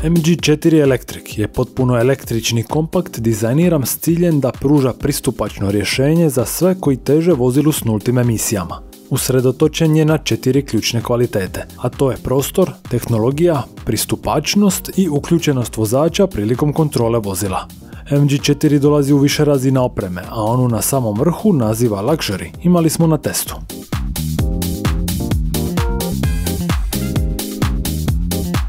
MG4 Electric je potpuno električni kompakt dizajniran s ciljem da pruža pristupačno rješenje za sve koji teže vozilu s nultim emisijama. Usredotočen je na 4 ključne kvalitete, a to je prostor, tehnologija, pristupačnost i uključenost vozača prilikom kontrole vozila. MG4 dolazi u više razina opreme, a onu na samom vrhu naziva Luxury imali smo na testu.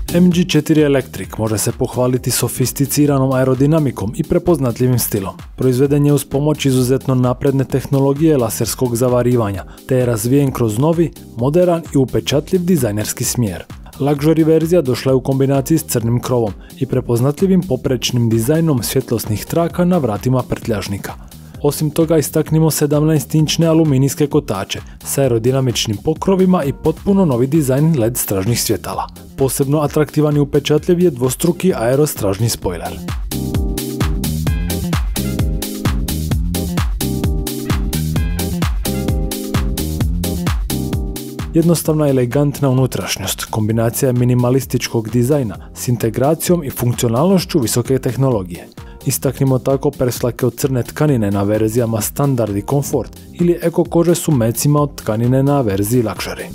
MG4 Electric može se pohvaliti sofisticiranom aerodinamikom i prepoznatljivim stilom. Proizveden je uz pomoć izuzetno napredne tehnologije laserskog zavarivanja, te je razvijen kroz novi, moderan i upečatljiv dizajnerski smjer. Luxury verzija došla je u kombinaciji s crnim krovom i prepoznatljivim poprečnim dizajnom svjetlosnih traka na vratima prtljažnika. Osim toga istaknimo 17-inčne aluminijske kotače s aerodinamičnim pokrovima i potpuno novi dizajn LED stražnih svjetala. Posebno atraktivan i upečatljiv je dvostruki aerostražni spojler. Jednostavna i elegantna unutrašnjost, kombinacija minimalističkog dizajna s integracijom i funkcionalnošću visoke tehnologije. Istaknimo tako preslake od crne tkanine na verzijama Standard i Komfort ili eko kože s umecima od tkanine na verziji Luxury.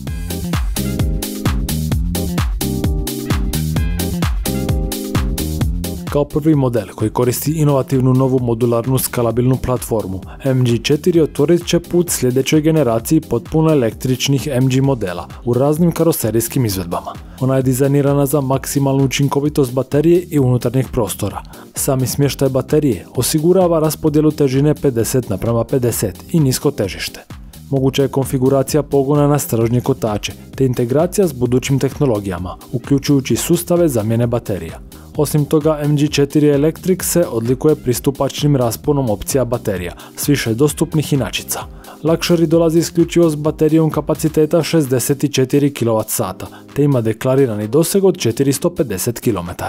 Kao prvi model koji koristi inovativnu novu modularnu skalabilnu platformu, MG4 otvorit će put sljedećoj generaciji potpuno električnih MG modela u raznim karoserijskim izvedbama. Ona je dizajnirana za maksimalnu učinkovitost baterije i unutarnjeg prostora. Sami smještaj baterije osigurava raspodjelu težine 50:50 i nisko težište. Moguća je konfiguracija pogona na stražnje kotače, te integracija s budućim tehnologijama, uključujući sustave zamjene baterija. Osim toga, MG4 Electric se odlikuje pristupačnim rasponom opcija baterija, s više dostupnih inačica. Luxury dolazi isključivo s baterijom kapaciteta 64 kWh, te ima deklarirani doseg od 450 km.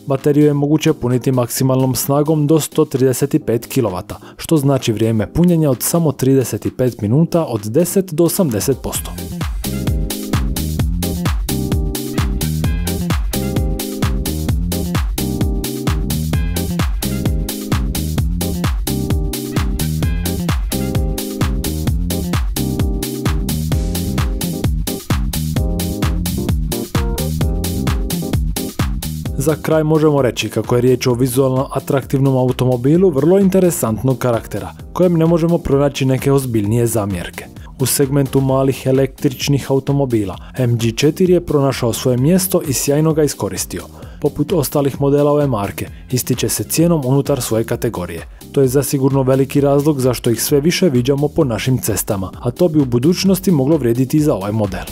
Bateriju je moguće puniti maksimalnom snagom do 135 kW, što znači vrijeme punjenja od samo 35 minuta od 10 do 80%. Za kraj možemo reći kako je riječ o vizualno atraktivnom automobilu vrlo interesantnog karaktera, kojem ne možemo pronaći neke ozbiljnije zamjerke. U segmentu malih električnih automobila, MG4 je pronašao svoje mjesto i sjajno ga iskoristio. Poput ostalih modela ove marke, ističe se cijenom unutar svoje kategorije. To je zasigurno veliki razlog zašto ih sve više viđamo po našim cestama, a to bi u budućnosti moglo vrijediti i za ovaj model.